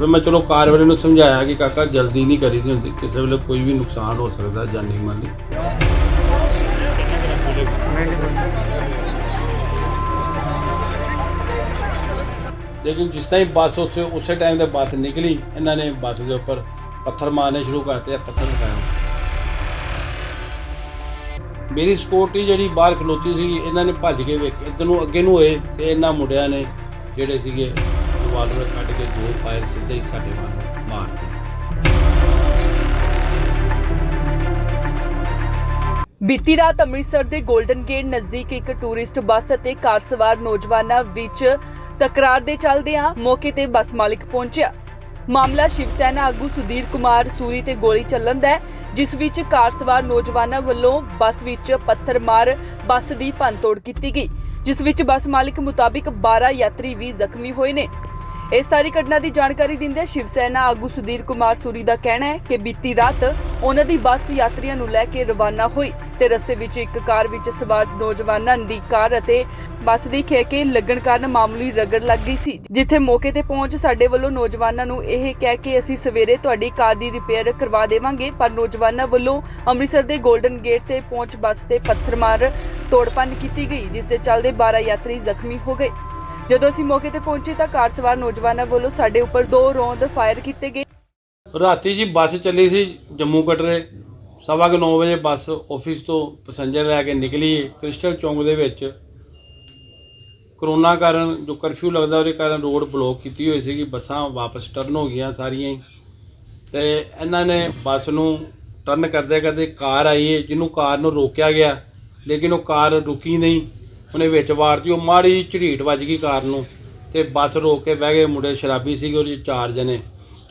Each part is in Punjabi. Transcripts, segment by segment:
फिर मैं चलो कार वाले समझाया कि काका जल्दी नहीं करी दी होंगी, किसी वेले कोई भी नुकसान हो सकता जानी माली। लेकिन जिस टाइम बस उत्थे उस टाइम ते बस निकली, इन्होंने बस के उपर पत्थर मारने शुरू करते, पत्थर उठाया। मेरी सिक्योरिटी जी बाहर खलोती सी, इन्होंने भज के वेख इधर नूं अगे नूं होए तो इन्होंने मुंडिया ने जिहड़े सीगे रिवाल्वर कढ के 2 फायर सीधे ही साडे वाल मारते। बीती रात ਅੰਮ੍ਰਿਤਸਰ ਦੇ ਗੋਲਡਨ ਗੇਟ ਨਜ਼ਦੀਕ ਇੱਕ ਟੂਰਿਸਟ ਬੱਸ ਅਤੇ ਕਾਰ ਸਵਾਰ ਨੌਜਵਾਨਾਂ ਵਿੱਚ ਤਕਰਾਰ ਦੇ ਚੱਲਦਿਆਂ ਮੌਕੇ ਤੇ ਬੱਸ ਮਾਲਕ ਪਹੁੰਚਿਆ। ਮਾਮਲਾ ਸ਼ਿਵ ਸੈਨਾ ਆਗੂ ਸੁਧੀਰ ਕੁਮਾਰ ਸੂਰੀ ਤੇ ਗੋਲੀ ਚੱਲਣ ਦਾ ਹੈ, ਜਿਸ ਵਿੱਚ ਕਾਰ ਸਵਾਰ ਨੌਜਵਾਨਾਂ ਵੱਲੋਂ ਬੱਸ ਵਿੱਚ ਪੱਥਰ ਮਾਰ ਬੱਸ ਦੀ ਭੰਨਤੋੜ ਕੀਤੀ ਗਈ, ਜਿਸ ਵਿੱਚ ਬੱਸ ਮਾਲਕ ਮੁਤਾਬਿਕ 12 ਯਾਤਰੀ ਵੀ ਜ਼ਖਮੀ ਹੋਏ ਨੇ। ਇਸ ਸਾਰੀ ਘਟਨਾ ਦੀ ਜਾਣਕਾਰੀ ਦਿੰਦੇ ਸ਼ਿਵ ਸੈਨਾ ਆਗੂ ਸੁਧੀਰ ਕੁਮਾਰ ਸੂਰੀ ਦਾ ਕਹਿਣਾ ਹੈ ਕਿ ਬੀਤੀ ਰਾਤ ਉਹਨਾਂ ਦੀ ਬੱਸ ਯਾਤਰੀਆਂ ਨੂੰ ਲੈ ਕੇ ਰਵਾਨਾ ਹੋਈ ਤੇ ਰਸਤੇ ਵਿੱਚ ਇੱਕ ਕਾਰ ਵਿੱਚ ਸਵਾਰ ਨੌਜਵਾਨਾਂ ਦੀ ਕਾਰ ਅਤੇ ਬੱਸ ਦੀ ਖੇਕੇ ਲੱਗਣ ਕਾਰਨ ਮਾਮੂਲੀ ਰਗੜ ਲੱਗ ਗਈ ਸੀ, ਜਿੱਥੇ ਮੌਕੇ ਤੇ ਪਹੁੰਚ ਸਾਡੇ ਵੱਲੋਂ ਨੌਜਵਾਨਾਂ ਨੂੰ ਇਹ ਕਹਿ ਕੇ ਅਸੀਂ ਸਵੇਰੇ ਤੁਹਾਡੀ ਕਾਰ ਦੀ ਰਿਪੇਅਰ ਕਰਵਾ ਦੇਵਾਂਗੇ, ਪਰ ਨੌਜਵਾਨਾਂ ਵੱਲੋਂ ਅੰਮ੍ਰਿਤਸਰ ਦੇ ਗੋਲਡਨ ਗੇਟ ਤੇ ਪਹੁੰਚ ਬੱਸ ਤੇ ਪੱਥਰ ਮਾਰ ਤੋੜਪੰਨ ਕੀਤੀ ਗਈ, ਜਿਸ ਦੇ ਚੱਲਦੇ 12 ਯਾਤਰੀ ਜ਼ਖਮੀ ਹੋ ਗਏ। ਜਦੋਂ ਅਸੀਂ ਮੌਕੇ ਤੇ ਪਹੁੰਚੇ ਤਾਂ ਕਾਰ ਸਵਾਰ ਨੌਜਵਾਨਾਂ ਵੱਲੋਂ ਸਾਡੇ ਉੱਪਰ 2 ਰੌਂਦ ਫਾਇਰ ਕੀਤੇ ਗਏ। ਰਾਤੀ ਜੀ ਬੱਸ ਚੱਲੀ ਸੀ ਜੰਮੂ ਕਟਰੇ, 9:15 ਵਜੇ ਬੱਸ ਆਫਿਸ ਤੋਂ ਪੈਸੇਂਜਰ ਲੈ ਕੇ ਨਿਕਲੀ। ਕ੍ਰਿਸਟਲ ਚੌਂਕ ਦੇ ਵਿੱਚ ਕਰੋਨਾ ਕਾਰਨ ਜੋ ਕਰਫਿਊ ਲੱਗਦਾ ਉਹਦੇ ਕਾਰਨ ਰੋਡ ਬਲੌਕ ਕੀਤੀ ਹੋਈ ਸੀਗੀ, ਬੱਸਾਂ ਵਾਪਸ ਟਰਨ ਹੋ ਗਈਆਂ ਸਾਰੀਆਂ ਹੀ, ਤੇ ਇਹਨਾਂ ਨੇ ਬੱਸ ਨੂੰ ਟਰਨ ਕਰਦੇ ਕਰਦੇ ਕਾਰ ਆਈ ਹੈ, ਜਿਹਨੂੰ ਕਾਰ ਨੂੰ ਰੋਕਿਆ ਗਿਆ, ਲੇਕਿਨ ਉਹ ਕਾਰ ਰੁਕੀ ਨਹੀਂ, ਉਹਨੇ ਵਿੱਚ ਵਾਰਤੀ, ਉਹ ਮਾੜੀ ਝਰੀਟ ਵੱਜ ਗਈ ਕਾਰ ਨੂੰ ਤੇ ਬੱਸ ਰੋਕ ਕੇ ਬਹਿ ਗਏ। ਮੁੰਡੇ ਸ਼ਰਾਬੀ ਸੀਗੇ ਉਹਦੇ 4 ਜਣੇ,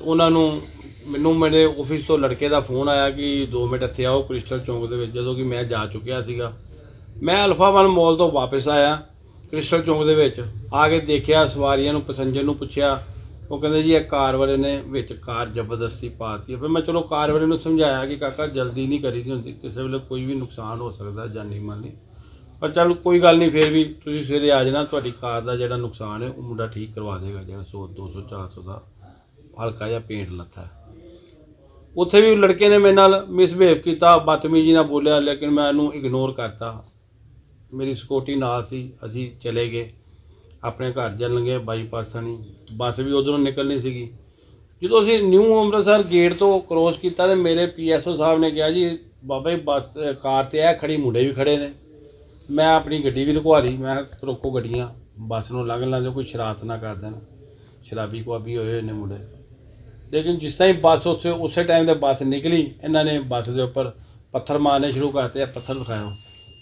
ਉਹਨਾਂ ਨੂੰ ਮੈਨੂੰ ਮੇਰੇ ਆਫਿਸ ਤੋਂ ਲੜਕੇ ਦਾ ਫੋਨ ਆਇਆ ਕਿ 2 ਮਿੰਟ ਇੱਥੇ ਆਓ ਕ੍ਰਿਸਟਲ ਚੌਂਕ ਦੇ ਵਿੱਚ, ਜਦੋਂ ਕਿ ਮੈਂ ਜਾ ਚੁੱਕਿਆ ਸੀਗਾ। ਮੈਂ ਅਲਫਾ ਵਨ ਮਾਲ ਤੋਂ ਵਾਪਸ ਆਇਆ, ਕ੍ਰਿਸਟਲ ਚੌਂਕ ਦੇ ਵਿੱਚ ਆ ਕੇ ਦੇਖਿਆ, ਸਵਾਰੀਆਂ ਨੂੰ ਪੈਸੇਂਜਰ ਨੂੰ ਪੁੱਛਿਆ, ਉਹ ਕਹਿੰਦੇ ਜੀ ਇਹ ਕਾਰ ਵਾਲੇ ਨੇ ਵਿੱਚ ਕਾਰ ਜ਼ਬਰਦਸਤੀ ਪਾਤੀ। ਫਿਰ ਮੈਂ ਚਲੋ ਕਾਰ ਵਾਲੇ ਨੂੰ ਸਮਝਾਇਆ ਕਿ ਕਾਕਾ ਜਲਦੀ ਨਹੀਂ ਕਰੀ ਦੀ ਹੁੰਦੀ, ਕਿਸੇ ਵੇਲੇ ਕੋਈ ਵੀ ਨੁਕਸਾਨ ਹੋ ਸਕਦਾ ਜਾਨੀ ਮਾਲੀ, ਪਰ ਚੱਲ ਕੋਈ ਗੱਲ ਨਹੀਂ, ਫਿਰ ਵੀ ਤੁਸੀਂ ਸਵੇਰੇ ਆ ਜਾਣਾ, ਤੁਹਾਡੀ ਕਾਰ ਦਾ ਜਿਹੜਾ ਨੁਕਸਾਨ ਹੈ ਉਹ ਮੁੰਡਾ ਠੀਕ ਕਰਵਾ ਦੇਗਾ, ਜਿਹੜਾ 100 200 400 ਦਾ ਹਲਕਾ ਜਿਹਾ ਪੇਂਟ ਲੱਥਾ। ਉੱਥੇ ਵੀ ਲੜਕੇ ਨੇ ਮੇਰੇ ਨਾਲ ਮਿਸਬਿਹੇਵ ਕੀਤਾ, ਬਦਤਮੀਜ਼ੀ ਨਾਲ ਬੋਲਿਆ, ਲੇਕਿਨ ਮੈਂ ਇਹਨੂੰ ਇਗਨੋਰ ਕਰਤਾ। ਮੇਰੀ ਸਿਕਿਉਰਟੀ ਨਾਲ ਸੀ, ਅਸੀਂ ਚਲੇ ਗਏ ਆਪਣੇ ਘਰ ਚੱਲਣਗੇ ਬਾਈਪਾਸ ਨਹੀਂ, ਬੱਸ ਵੀ ਉੱਧਰੋਂ ਨਿਕਲਣੀ ਸੀਗੀ। ਜਦੋਂ ਅਸੀਂ ਨਿਊ ਅੰਮ੍ਰਿਤਸਰ ਗੇਟ ਤੋਂ ਕਰੋਸ ਕੀਤਾ ਤਾਂ ਮੇਰੇ PSO ਸਾਹਿਬ ਨੇ ਕਿਹਾ ਜੀ ਬਾਬਾ ਜੀ ਬੱਸ ਕਾਰ 'ਤੇ ਇਹ ਖੜੀ, ਮੁੰਡੇ ਵੀ ਖੜੇ ਨੇ। ਮੈਂ ਆਪਣੀ ਗੱਡੀ ਵੀ ਲੁਕਵਾ ਲਈ, ਮੈਂ ਰੋਕੋ ਗੱਡੀਆਂ, ਬੱਸ ਨੂੰ ਲੰਘ ਦਿਓ, ਕੋਈ ਸ਼ਰਾਰਤ ਨਾ ਕਰ ਦੇਣ, ਸ਼ਰਾਬੀ ਕੁਆਬੀ ਹੋਏ ਨੇ ਮੁੰਡੇ। ਲੇਕਿਨ ਜਿਸ ਟਾਈਮ ਬੱਸ ਉੱਥੇ ਉਸੇ ਟਾਈਮ ਤੇ ਬੱਸ ਨਿਕਲੀ, ਇਹਨਾਂ ਨੇ ਬੱਸ ਦੇ ਉੱਪਰ ਪੱਥਰ ਮਾਰਨੇ ਸ਼ੁਰੂ ਕਰਤੇ, ਪੱਥਰ ਦਿਖਾਓ,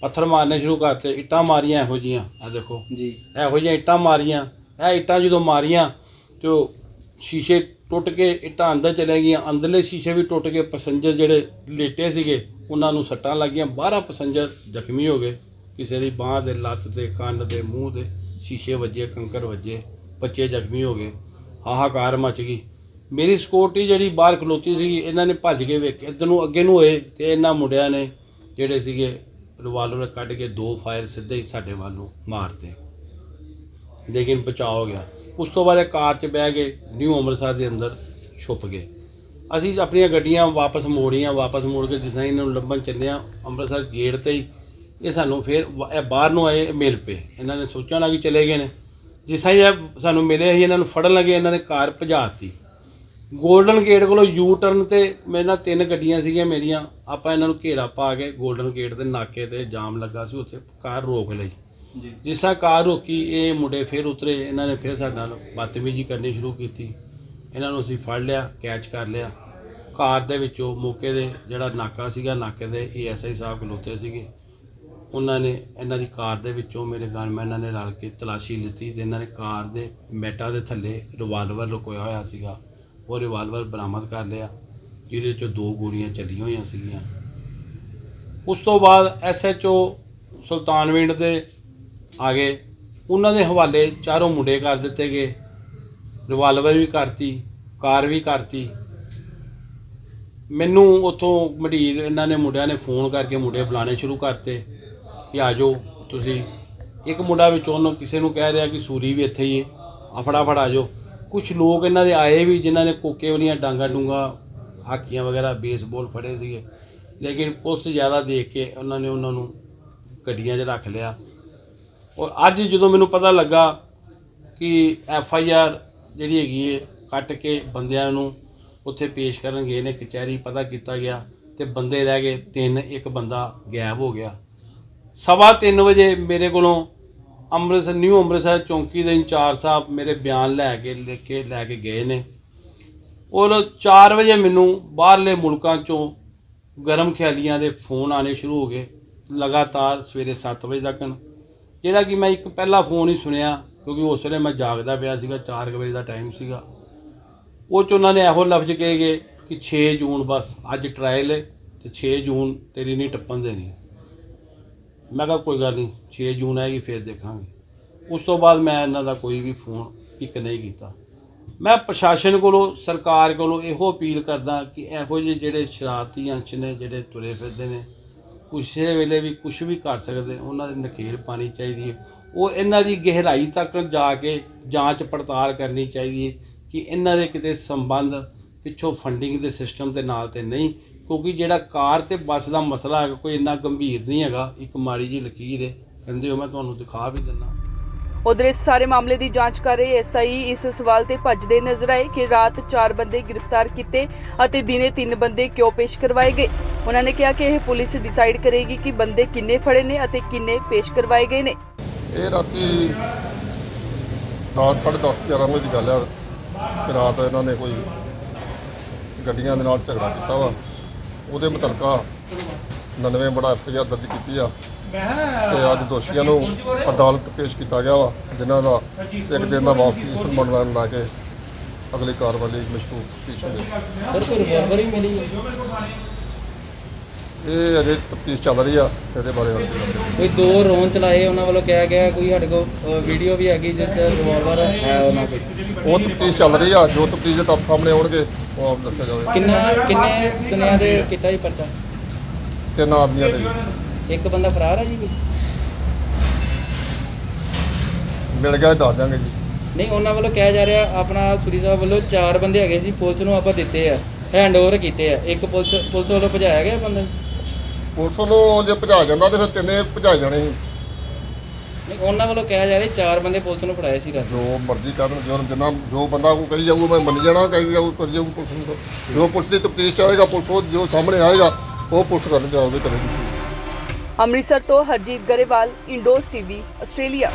ਪੱਥਰ ਮਾਰਨੇ ਸ਼ੁਰੂ ਕਰਤੇ, ਇੱਟਾਂ ਮਾਰੀਆਂ ਇਹੋ ਜਿਹੀਆਂ, ਆ ਦੇਖੋ ਜੀ, ਇਹੋ ਜਿਹੀਆਂ ਇੱਟਾਂ ਮਾਰੀਆਂ। ਇਹ ਇੱਟਾਂ ਜਦੋਂ ਮਾਰੀਆਂ ਤੇ ਸ਼ੀਸ਼ੇ ਟੁੱਟ ਕੇ ਇੱਟਾਂ ਅੰਦਰ ਚਲੇ ਗਈਆਂ, ਅੰਦਰਲੇ ਸ਼ੀਸ਼ੇ ਵੀ ਟੁੱਟ ਕੇ ਪੈਸੇਂਜਰ ਜਿਹੜੇ ਲੇਟੇ ਸੀਗੇ ਉਹਨਾਂ ਨੂੰ ਸੱਟਾਂ ਲੱਗੀਆਂ, 12 ਪੈਸੇਂਜਰ ਜ਼ਖਮੀ ਹੋ ਗਏ, ਕਿਸੇ ਦੀ ਬਾਂਹ ਦੇ, ਲੱਤ ਦੇ, ਕੰਨ ਦੇ, ਮੂੰਹ ਦੇ ਸ਼ੀਸ਼ੇ ਵੱਜੇ, ਕੰਕਰ ਵੱਜੇ, ਬੱਚੇ ਜ਼ਖਮੀ ਹੋ ਗਏ, ਹਾਹਾਕਾਰ ਮਚ ਗਈ। ਮੇਰੀ ਸਿਕਿਉਰਿਟੀ ਜਿਹੜੀ ਬਾਹਰ ਖਲੋਤੀ ਸੀ, ਇਹਨਾਂ ਨੇ ਭੱਜ ਕੇ ਵੇਖ ਇੱਧਰ ਨੂੰ ਅੱਗੇ ਨੂੰ ਹੋਏ ਤੇ ਇਹਨਾਂ ਮੁੰਡਿਆਂ ਨੇ ਜਿਹੜੇ ਸੀਗੇ ਰਿਵਾਲਵਰ ਕੱਢ ਕੇ 2 ਫਾਇਰ ਸਿੱਧੇ ਹੀ ਸਾਡੇ ਵੱਲ ਨੂੰ ਮਾਰਤੇ, ਲੇਕਿਨ ਬਚਾਅ ਹੋ ਗਿਆ। ਉਸ ਤੋਂ ਬਾਅਦ ਕਾਰ 'ਚ ਬਹਿ ਕੇ ਨਿਊ ਅੰਮ੍ਰਿਤਸਰ ਦੇ ਅੰਦਰ ਛੁਪ ਗਏ। ਅਸੀਂ ਆਪਣੀਆਂ ਗੱਡੀਆਂ ਵਾਪਸ ਮੋੜੀਆਂ, ਵਾਪਸ ਮੋੜ ਕੇ ਜਿਸ ਤਰ੍ਹਾਂ ਇਹਨਾਂ ਨੂੰ ਲੱਭਣ ਚੱਲਿਆ ਅੰਮ੍ਰਿਤਸਰ ਗੇਟ 'ਤੇ ਹੀ, ਇਹ ਸਾਨੂੰ ਫਿਰ ਇਹ ਬਾਹਰ ਨੂੰ ਆਏ, ਮਿਲ ਪਏ। ਇਹਨਾਂ ਨੇ ਸੋਚਿਆ ਨਾ ਕਿ ਚਲੇ ਗਏ ਨੇ, ਜਿਸ ਤਰ੍ਹਾਂ ਇਹ ਸਾਨੂੰ ਮਿਲੇ ਅਸੀਂ ਇਹਨਾਂ ਨੂੰ ਫੜਨ ਲੱਗੇ, ਇਹਨਾਂ ਨੇ ਕਾਰ ਭਜਾਤੀ। ਗੋਲਡਨ ਗੇਟ ਕੋਲੋਂ ਯੂ ਟਰਨ 'ਤੇ ਮੇਰੇ ਨਾਲ 3 ਗੱਡੀਆਂ ਸੀਗੀਆਂ ਮੇਰੀਆਂ, ਆਪਾਂ ਇਹਨਾਂ ਨੂੰ ਘੇਰਾ ਪਾ ਕੇ ਗੋਲਡਨ ਗੇਟ ਦੇ ਨਾਕੇ 'ਤੇ ਜਾਮ ਲੱਗਾ ਸੀ, ਉੱਥੇ ਕਾਰ ਰੋਕ ਲਈ। ਜਿਸ ਤਰ੍ਹਾਂ ਕਾਰ ਰੋਕੀ, ਇਹ ਮੁੰਡੇ ਫਿਰ ਉਤਰੇ, ਇਹਨਾਂ ਨੇ ਫਿਰ ਸਾਡੇ ਨਾਲ ਬਦਤਮੀਜ਼ੀ ਕਰਨੀ ਸ਼ੁਰੂ ਕੀਤੀ। ਇਹਨਾਂ ਨੂੰ ਅਸੀਂ ਫੜ ਲਿਆ, ਕੈਚ ਕਰ ਲਿਆ। ਕਾਰ ਦੇ ਵਿੱਚੋਂ ਮੌਕੇ ਦੇ ਜਿਹੜਾ ਨਾਕਾ ਸੀਗਾ, ਨਾਕੇ ਦੇ ASI ਸਾਹਿਬ ਖਲੋਤੇ ਸੀਗੇ, ਉਹਨਾਂ ਨੇ ਇਹਨਾਂ ਦੀ ਕਾਰ ਦੇ ਵਿੱਚੋਂ ਮੇਰੇ ਗਨਮੈਨਾਂ ਨੇ ਰਲ ਕੇ ਤਲਾਸ਼ੀ ਲਿੱਤੀ ਤੇ ਇਹਨਾਂ ਨੇ ਕਾਰ ਦੇ ਮੈਟਾਂ ਦੇ ਥੱਲੇ ਰਿਵਾਲਵਰ ਲੁਕੋਇਆ ਹੋਇਆ ਸੀਗਾ, ਉਹ ਰਿਵਾਲਵਰ ਬਰਾਮਦ ਕਰ ਲਿਆ, ਜਿਹਦੇ 'ਚੋਂ 2 ਗੋਲੀਆਂ ਚੱਲੀਆਂ ਹੋਈਆਂ ਸੀਗੀਆਂ। ਉਸ ਤੋਂ ਬਾਅਦ SHO ਸੁਲਤਾਨਵਿੰਡ ਦੇ ਆ ਗਏ, ਉਹਨਾਂ ਦੇ ਹਵਾਲੇ ਚਾਰੋਂ ਮੁੰਡੇ ਕਰ ਦਿੱਤੇ ਗਏ, ਰਿਵਾਲਵਰ ਵੀ ਕਰਤੀ, ਕਾਰ ਵੀ ਕਰਤੀ। ਮੈਨੂੰ ਉੱਥੋਂ ਮੰਡੀਰ ਇਹਨਾਂ ਨੇ ਮੁੰਡਿਆਂ ਨੇ ਫੋਨ ਕਰਕੇ ਮੁੰਡੇ ਬੁਲਾਉਣੇ ਸ਼ੁਰੂ ਕਰਤੇ ਕਿ ਆ ਜਾਓ ਤੁਸੀਂ। ਇੱਕ ਮੁੰਡਾ ਵਿੱਚ ਉਹਨੂੰ ਕਿਸੇ ਨੂੰ ਕਹਿ ਰਿਹਾ ਕਿ ਸੂਰੀ ਵੀ ਇੱਥੇ ਹੀ ਹੈ, ਆ ਫਟਾਫਟ ਆ ਜਾਓ। ਕੁਝ ਲੋਕ ਇਹਨਾਂ ਦੇ ਆਏ ਵੀ ਜਿਨ੍ਹਾਂ ਨੇ ਕੋਕੇ ਵਾਲੀਆਂ ਡਾਂਗਾ ਡੂੰਗਾ ਹਾਕੀਆਂ ਵਗੈਰਾ ਬੇਸਬਾਲ ਫੜੇ ਸੀਗੇ, ਲੇਕਿਨ ਪੁਲਿਸ ਜ਼ਿਆਦਾ ਦੇਖ ਕੇ ਉਹਨਾਂ ਨੂੰ ਗੱਡੀਆਂ 'ਚ ਰੱਖ ਲਿਆ। ਔਰ ਅੱਜ ਜਦੋਂ ਮੈਨੂੰ ਪਤਾ ਲੱਗਾ ਕਿ FIR ਜਿਹੜੀ ਹੈਗੀ ਹੈ ਕੱਟ ਕੇ ਬੰਦਿਆਂ ਨੂੰ ਉੱਥੇ ਪੇਸ਼ ਕਰਨ ਗਏ ਨੇ ਕਚਹਿਰੀ, ਪਤਾ ਕੀਤਾ ਗਿਆ ਤੇ ਬੰਦੇ ਰਹਿ ਗਏ 3, ਇੱਕ ਬੰਦਾ ਗਾਇਬ ਹੋ ਗਿਆ। 3:15 ਵਜੇ ਮੇਰੇ ਕੋਲੋਂ ਨਿਊ ਅੰਮ੍ਰਿਤਸਰ ਚੌਂਕੀ ਦੇ ਇੰਚਾਰਜ ਸਾਹਿਬ ਮੇਰੇ ਬਿਆਨ ਲੈ ਕੇ ਗਏ ਨੇ। ਔਰ 4 ਵਜੇ ਮੈਨੂੰ ਬਾਹਰਲੇ ਮੁਲਕਾਂ 'ਚੋਂ ਗਰਮ ਖਿਆਲੀਆਂ ਦੇ ਫੋਨ ਆਉਣੇ ਸ਼ੁਰੂ ਹੋ ਗਏ ਲਗਾਤਾਰ ਸਵੇਰੇ 7 ਵਜੇ ਤੱਕ, ਜਿਹੜਾ ਕਿ ਮੈਂ ਇੱਕ ਪਹਿਲਾ ਫੋਨ ਹੀ ਸੁਣਿਆ ਕਿਉਂਕਿ ਉਸ ਵੇਲੇ ਮੈਂ ਜਾਗਦਾ ਪਿਆ ਸੀਗਾ, 4 ਵਜੇ ਦਾ ਟਾਈਮ ਸੀਗਾ। ਉਹ 'ਚ ਉਹਨਾਂ ਨੇ ਇਹੋ ਲਫ਼ਜ਼ ਕਹੇ ਗਏ ਕਿ 6 ਜੂਨ ਬਸ ਅੱਜ ਟਰਾਇਲ ਹੈ ਤੇ 6 ਜੂਨ ਤੇਰੀ ਨਹੀਂ ਟੱਪਣ ਦੇਣੀ। ਮੈਂ ਕਿਹਾ ਕੋਈ ਗੱਲ ਨਹੀਂ, 6 ਜੂਨ ਆਏਗੀ ਫਿਰ ਦੇਖਾਂਗੇ। ਉਸ ਤੋਂ ਬਾਅਦ ਮੈਂ ਇਹਨਾਂ ਦਾ ਕੋਈ ਵੀ ਫੋਨ ਪਿਕ ਨਹੀਂ ਕੀਤਾ। ਮੈਂ ਪ੍ਰਸ਼ਾਸਨ ਕੋਲੋਂ, ਸਰਕਾਰ ਕੋਲੋਂ ਇਹੋ ਅਪੀਲ ਕਰਦਾ ਕਿ ਇਹੋ ਜਿਹੇ ਜਿਹੜੇ ਸ਼ਰਾਰਤੀ ਅੰਸ਼ ਨੇ ਜਿਹੜੇ ਤੁਰੇ ਫਿਰਦੇ ਨੇ, ਕਿਸੇ ਵੇਲੇ ਵੀ ਕੁਝ ਵੀ ਕਰ ਸਕਦੇ, ਉਹਨਾਂ ਦੀ ਨਕੇਲ ਪਾਣੀ ਚਾਹੀਦੀ ਹੈ। ਔਰ ਇਹਨਾਂ ਦੀ ਗਹਿਰਾਈ ਤੱਕ ਜਾ ਕੇ ਜਾਂਚ ਪੜਤਾਲ ਕਰਨੀ ਚਾਹੀਦੀ ਹੈ ਕਿ ਇਹਨਾਂ ਦੇ ਕਿਤੇ ਸੰਬੰਧ ਪਿੱਛੋਂ ਫੰਡਿੰਗ ਦੇ ਸਿਸਟਮ ਦੇ ਨਾਲ ਤੇ ਨਹੀਂ, ਕਿਉਂਕਿ ਜਿਹੜਾ ਕਾਰ ਤੇ ਬੱਸ ਦਾ ਮਸਲਾ ਹੈਗਾ ਕੋਈ ਇੰਨਾ ਗੰਭੀਰ ਨਹੀਂ ਹੈਗਾ, ਇੱਕ ਮਾੜੀ ਜਿਹੀ ਲਕੀਰ ਹੈ, ਕਹਿੰਦੇ ਹੋ ਮੈਂ ਤੁਹਾਨੂੰ ਦਿਖਾ ਵੀ ਦਿੰਦਾ। ਉਧਰ ਇਸ ਸਾਰੇ ਮਾਮਲੇ ਦੀ ਜਾਂਚ ਕਰ ਰਹੇ SI ਇਸ ਸਵਾਲ ਤੇ ਭੱਜਦੇ ਨਜ਼ਰ ਆਏ ਕਿ ਰਾਤ 4 ਬੰਦੇ ਗ੍ਰਿਫਤਾਰ ਕੀਤੇ ਅਤੇ ਦਿਨੇ 3 ਬੰਦੇ ਕਿਉਂ ਪੇਸ਼ ਕਰਵਾਏ ਗਏ। ਉਹਨਾਂ ਨੇ ਕਿਹਾ ਕਿ ਇਹ ਪੁਲਿਸ ਡਿਸਾਈਡ ਕਰੇਗੀ ਕਿ ਬੰਦੇ ਕਿੰਨੇ ਫੜੇ ਨੇ ਅਤੇ ਕਿੰਨੇ ਪੇਸ਼ ਕਰਵਾਏ ਗਏ ਨੇ। ਇਹ ਰਾਤੀ 10:30 11 ਵਜੇ ਦੀ ਗੱਲ ਹੈ ਕਿ ਰਾਤ ਇਹਨਾਂ ਨੇ ਕੋਈ ਗੱਡੀਆਂ ਦੇ ਨਾਲ ਝਗੜਾ ਕੀਤਾ ਵਾ, ਉਹਦੇ ਮੁਤਲਕਾ 99 ਬੜਾ FIR ਦਰਜ ਕੀਤੀ ਆ ਤੇ ਅੱਜ ਦੋਸ਼ੀਆਂ ਨੂੰ ਅਦਾਲਤ ਪੇਸ਼ ਕੀਤਾ ਗਿਆ ਵਾ, ਜਿਨ੍ਹਾਂ ਦਾ ਇੱਕ ਦਿਨ ਦਾ ਵਾਪਸੀ ਸਨਮਾਨ ਲਾ ਕੇ ਅਗਲੀ ਕਾਰਵਾਈ ਲਈ ਮਸ਼ਰੂਤ ਤਫਤੀਸ਼ ਹੋਈ। ਸਰ ਕੋਈ ਰਿਵਾਲਵਰ ਹੀ ਮਿਲੀ ਹੈ? ਇਹ ਅਜੇ ਤਫਤੀਸ਼ ਚੱਲ ਰਹੀ ਆ, ਇਹਦੇ ਬਾਰੇ ਕੋਈ 2 ਰੌਂਦ ਚਲਾਏ ਉਹਨਾਂ ਵੱਲੋਂ ਕਿਹਾ ਗਿਆ, ਕੋਈ ਸਾਡੇ ਕੋਲ ਵੀਡੀਓ ਵੀ ਹੈਗੀ ਜਿਸ ਰਿਵਾਲਵਰ ਹੈ ਉਹਨਾਂ ਕੋਲ। ਉਹ ਤਫਤੀਸ਼ ਚੱਲ ਰਹੀ ਆ, ਜੋ ਤਫਤੀਸ਼ ਦੇ ਤੱਥ ਸਾਹਮਣੇ ਆਉਣਗੇ ਉਹ ਆਪ ਦੱਸਿਆ ਜਾਵੇਗਾ। ਕਿੰਨੇ ਦੁਨੀਆਂ ਦੇ ਕੀਤਾ ਜੀ ਪਰਚਾ? 3 ਆਦਮੀਆਂ ਦੇ ਇੱਕ ਬੰਦਾ ਫਰਾਰ ਹੈ ਜੀ ਕੋਈ? ਮਿਲ ਗਿਆ ਦੱਸ ਦਿਆਂਗੇ ਜੀ। ਨਹੀਂ, ਉਹਨਾਂ ਵੱਲੋਂ ਕਿਹਾ ਜਾ ਰਿਹਾ ਆਪਣਾ ਸੁਰੀ ਸਾਹਿਬ ਵੱਲੋਂ 4 ਬੰਦੇ ਹੈਗੇ ਸੀ, ਪੁਲਿਸ ਨੂੰ ਆਪਾਂ ਦਿੱਤੇ ਆ, ਹੈਂਡਓਵਰ ਕੀਤੇ ਆ, ਇੱਕ ਪੁਲਿਸ ਵੱਲੋਂ ਭਜਾਇਆ ਗਿਆ ਬੰਦਾ। ਪੁਲਿਸ ਨੂੰ ਜੇ ਭਜਾ ਜਾਂਦਾ ਤੇ ਫਿਰ 3 ਭਜਾਏ ਜਾਣੇ ਸੀ। ਨਹੀਂ, ਉਹਨਾਂ ਵੱਲੋਂ ਕਿਹਾ ਜਾ ਰਿਹਾ 4 ਬੰਦੇ ਪੁਲਿਸ ਨੂੰ ਫੜਾਏ ਸੀ ਰਾਤ। ਜੋ ਮਰਜ਼ੀ ਕਰਨ, ਜੋ ਬੰਦਾ ਕੋ ਕਹੀ ਜਾਊ ਮੈਂ ਮੰਨ ਜਾਣਾ, ਕਹੀ ਜਾਊ ਕਰ ਜਾਊ ਪੁਲਿਸ ਨੂੰ। ਜੋ ਪੁਲਿਸ ਦੀ ਤਫਤੀਸ਼ ਚਾਹੇਗਾ, ਪੁਲਿਸ ਉਹ ਜੋ ਸਾਹਮਣੇ ਆਏਗਾ ਉਹ ਪੁਲਿਸ ਕਰਨ ਜਾਓਗੇ ਕਰੇਗੀ। ਅੰਮ੍ਰਿਤਸਰ ਤੋਂ ਹਰਜੀਤ ਗਰੇਵਾਲ, ਇੰਡੋਸ TV, ਆਸਟ੍ਰੇਲੀਆ।